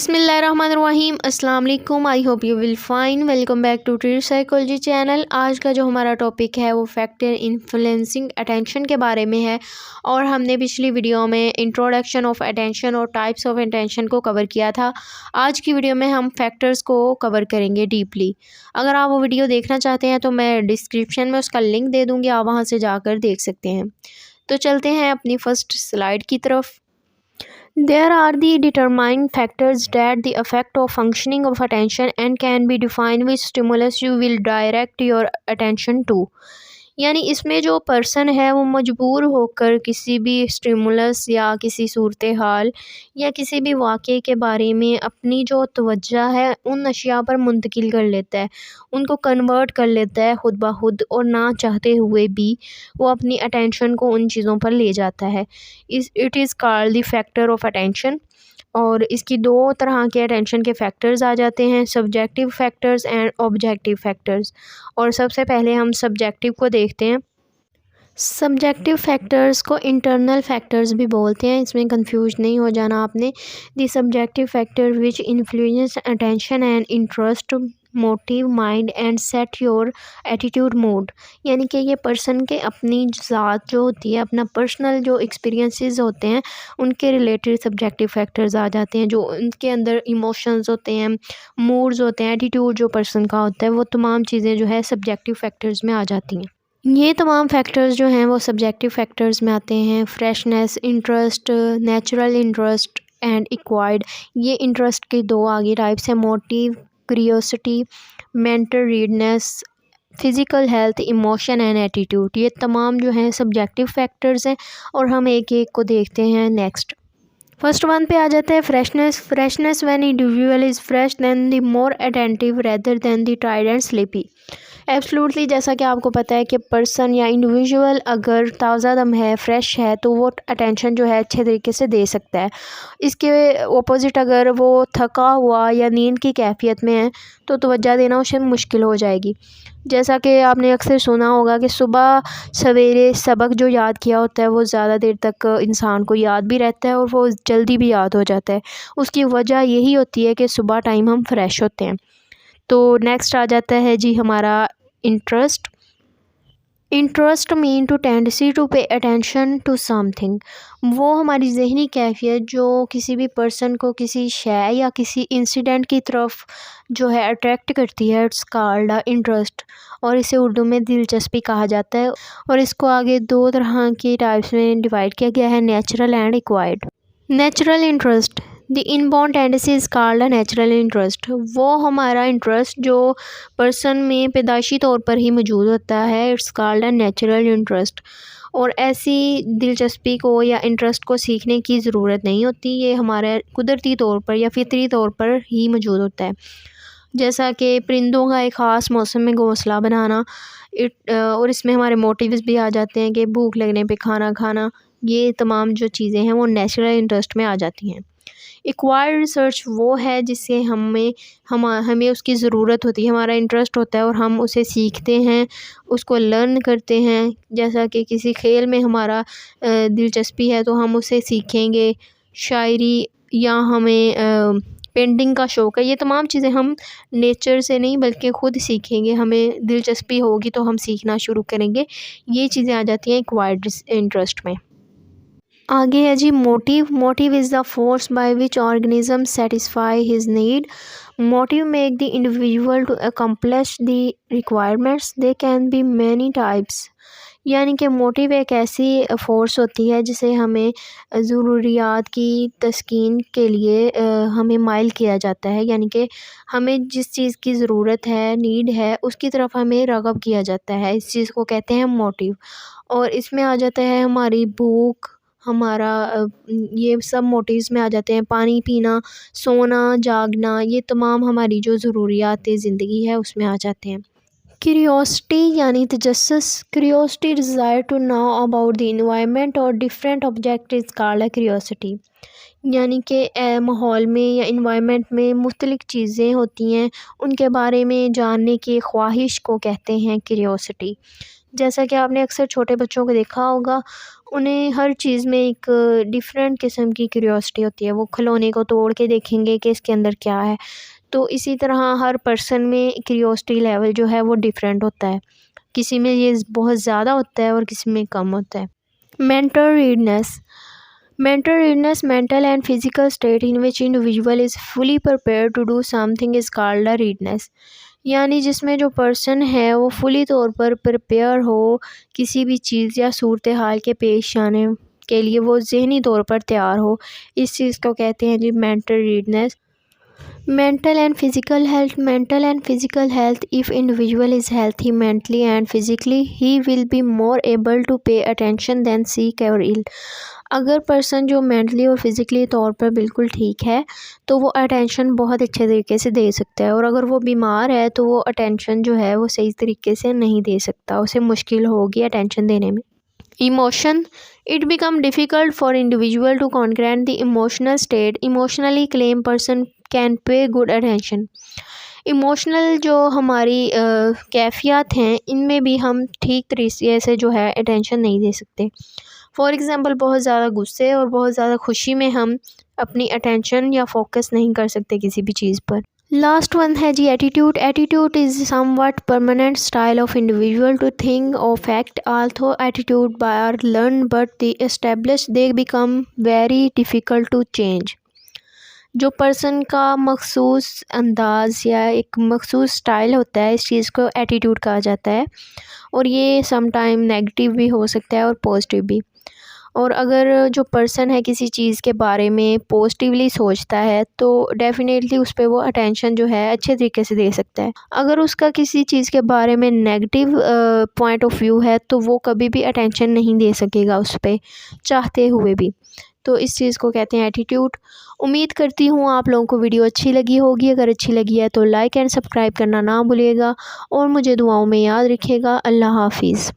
बिस्मिल्लाहिर्रहमानिर्रहीम अस्सलाम वालेकुम। I hope you will fine. Welcome back to treat psychology channel. आज का जो हमारा टॉपिक है वो फैक्टर इन्फ्लुएंसिंग अटेंशन के बारे में है और हमने पिछली वीडियो में इंट्रोडक्शन ऑफ अटेंशन और टाइप्स ऑफ अटेंशन को कवर किया था। आज की वीडियो में हम फैक्टर्स को कवर करेंगे डीपली। अगर आप वो वीडियो देखना चाहते हैं तो मैं डिस्क्रिप्शन में उसका लिंक दे दूँगी, आप वहाँ से जाकर देख सकते हैं। तो चलते हैं अपनी फ़र्स्ट स्लाइड की तरफ। There are the determining factors that the affect of functioning of attention and can be defined which stimulus you will direct your attention to। यानी इसमें जो पर्सन है वो मजबूर होकर किसी भी स्टिमुलस या किसी सूरत हाल या किसी भी वाक़े के बारे में अपनी जो तवज्जो है उन अशिया पर मुंतकिल कर लेता है, उनको कन्वर्ट कर लेता है खुद ब खुद, और ना चाहते हुए भी वो अपनी अटेंशन को उन चीज़ों पर ले जाता है। It is called the factor of attention. और इसकी दो तरह के अटेंशन के फैक्टर्स आ जाते हैं, subjective factors and objective factors. और सबसे पहले हम सब्जेक्टिव को देखते हैं। सब्जेक्टिव फैक्टर्स को इंटरनल फैक्टर्स भी बोलते हैं, इसमें कंफ्यूज नहीं हो जाना आपने। The subjective factor which influence attention and interest, motive, mind and set your attitude mood. यानी कि ये पर्सन के अपनी ज़ात जो होती है, अपना पर्सनल जो एक्सपीरियंसेस होते हैं उनके रिलेटेड सब्जेक्टिव फैक्टर्स आ जाते हैं। जो उनके अंदर इमोशंस होते हैं, मूड्स होते हैं, एटीट्यूड जो पर्सन का होता है, वो तमाम चीज़ें जो है सब्जेक्टिव फैक्टर्स में आ जाती हैं। ये तमाम फैक्टर्स जो हैं वो सब्जेक्टिव फैक्टर्स में आते हैं। Freshness, interest, natural interest and acquired. ये इंटरेस्ट के दो आगे टाइप्स हैं, motive, curiosity, mental readiness, physical health, emotion and attitude. ये तमाम जो हैं सब्जेक्टिव फैक्टर्स हैं और हम एक एक को देखते हैं। नेक्स्ट फर्स्ट वन पे आ जाता है freshness. Freshness when individual is fresh than the more attentive rather than the tired and sleepy. Absolutely, जैसा कि आपको पता है कि पर्सन या इंडिविजुअल अगर ताज़ा दम है, फ्रेश है, तो वो अटेंशन जो है अच्छे तरीके से दे सकता है। इसके ऑपोजिट अगर वो थका हुआ या नींद की कैफियत में है तो तवज्जो देना उसे मुश्किल हो जाएगी। जैसा कि आपने अक्सर सुना होगा कि सुबह सवेरे सबक जो याद किया होता है वो ज़्यादा देर तक इंसान को याद भी रहता है और वो जल्दी भी याद हो जाता है। उसकी वजह यही होती है कि सुबह टाइम हम फ्रेश होते हैं। तो नेक्स्ट आ जाता है जी हमारा interest. Interest mean to tendency to pay attention to something. वो हमारी जहनी कैफियत जो किसी भी पर्सन को किसी शय या किसी इंसिडेंट की तरफ जो है अट्रैक्ट करती है, इट्स कॉल्ड इंटरेस्ट। और इसे उर्दू में दिलचस्पी कहा जाता है। और इसको आगे दो तरह की टाइप्स में डिवाइड किया गया है, natural and acquired. Natural interest, the inborn tendency is called a natural interest. वो हमारा इंटरेस्ट जो पर्सन में पैदाइशी तौर पर ही मौजूद होता है, it's called a natural interest. और ऐसी दिलचस्पी को या इंटरेस्ट को सीखने की ज़रूरत नहीं होती, ये हमारे कुदरती तौर पर या फितरी तौर पर ही मौजूद होता है। जैसा कि परिंदों का एक ख़ास मौसम में घोंसला बनाना, और इसमें हमारे मोटिव्स भी आ जाते हैं कि भूख लगने पे खाना खाना। ये तमाम जो चीज़ें हैं वो नेचुरल इंटरेस्ट में आ जाती हैं। एक्वायर्ड रिसर्च वो है जिससे हमें उसकी ज़रूरत होती है, हमारा इंटरेस्ट होता है और हम उसे सीखते हैं, उसको लर्न करते हैं। जैसा कि किसी खेल में हमारा दिलचस्पी है तो हम उसे सीखेंगे, शायरी या हमें पेंटिंग का शौक़ है, ये तमाम चीज़ें हम नेचर से नहीं बल्कि ख़ुद सीखेंगे। हमें दिलचस्पी होगी तो हम सीखना शुरू करेंगे। ये चीज़ें आ जाती हैं एक्वायर्ड इंटरेस्ट में। आगे है जी motive. Motive is the force by which organism satisfy his need. Motive make the individual to accomplish the requirements. They can be many types. यानी कि मोटिव एक ऐसी फ़ोर्स होती है जिसे हमें ज़रूरियात की तस्कीन के लिए हमें माइल किया जाता है। यानी कि हमें जिस चीज़ की ज़रूरत है, नीड है, उसकी तरफ हमें रग़ब किया जाता है। इस चीज़ को कहते हैं मोटिव। और इसमें आ जाता है हमारी भूख, हमारा ये सब मोटिव्स में आ जाते हैं। पानी पीना, सोना, जागना, ये तमाम हमारी जो ज़रूरियात ज़िंदगी है उसमें आ जाते हैं। क्यूरियोसिटी यानी तजस्सुस। Curiosity desire to know about the environment और different object is called curiosity. यानी कि माहौल में या एनवायरनमेंट में मुख्तलिफ़ चीज़ें होती हैं, उनके बारे में जानने की ख्वाहिश को कहते हैं क्यूरियोसिटी। जैसा कि आपने अक्सर छोटे बच्चों को देखा होगा, उन्हें हर चीज़ में एक डिफरेंट किस्म की क्यूरियोसिटी होती है। वो खिलौने को तोड़ के देखेंगे कि इसके अंदर क्या है। तो इसी तरह हर पर्सन में क्यूरियोसिटी लेवल जो है वो डिफरेंट होता है। किसी में ये बहुत ज़्यादा होता है और किसी में कम होता है। Mental readiness mental and physical state in which individual is fully prepared to do something is called a readiness। यानी जिसमें जो पर्सन है वो फुली तौर पर प्रिपेयर हो किसी भी चीज़ या सूरत हाल के पेश आने के लिए, वो ज़हनी तौर पर तैयार हो, इस चीज़ को कहते हैं जी mental readiness. mental and physical health, if individual is healthy mentally and physically, he will be more able to pay attention than sick or ill। अगर पर्सन जो मेंटली और फिज़िकली तौर पर बिल्कुल ठीक है तो वो अटेंशन बहुत अच्छे तरीके से दे सकता है, और अगर वो बीमार है तो वो अटेंशन जो है वो सही तरीके से नहीं दे सकता, उसे मुश्किल होगी अटेंशन देने में। Emotion, it become difficult for individual to comprehend the emotional state। Emotionally claim person can pay good attention। Emotional जो हमारी कैफियत हैं इनमें भी हम ठीक तरीके से जो है अटेंशन नहीं दे सकते। फॉर एग्ज़ाम्पल बहुत ज़्यादा गुस्से और बहुत ज़्यादा खुशी में हम अपनी अटेंशन या फोकस नहीं कर सकते किसी भी चीज़ पर। लास्ट वन है जी attitude. Attitude is somewhat permanent style of individual to think of act. Although attitude by are learn but the establish they become very difficult to change. जो पर्सन का मखसूस अंदाज़ या एक मखसूस स्टाइल होता है, इस चीज़ को एटीट्यूड कहा जाता है, और ये समटाइम नेगेटिव भी हो सकता है और पॉजिटिव भी। और अगर जो पर्सन है किसी चीज़ के बारे में पॉजिटिवली सोचता है तो डेफ़िनेटली उस पर वो अटेंशन जो है अच्छे तरीके से दे सकता है। अगर उसका किसी चीज़ के बारे में नेगेटिव पॉइंट ऑफ व्यू है तो वो कभी भी अटेंशन नहीं दे सकेगा उस पर, चाहते हुए भी। तो इस चीज़ को कहते हैं एटीट्यूड। उम्मीद करती हूँ आप लोगों को वीडियो अच्छी लगी होगी। अगर अच्छी लगी है तो लाइक एंड सब्सक्राइब करना ना भूलिएगा और मुझे दुआओं में याद रखिएगा। अल्लाह हाफिज़।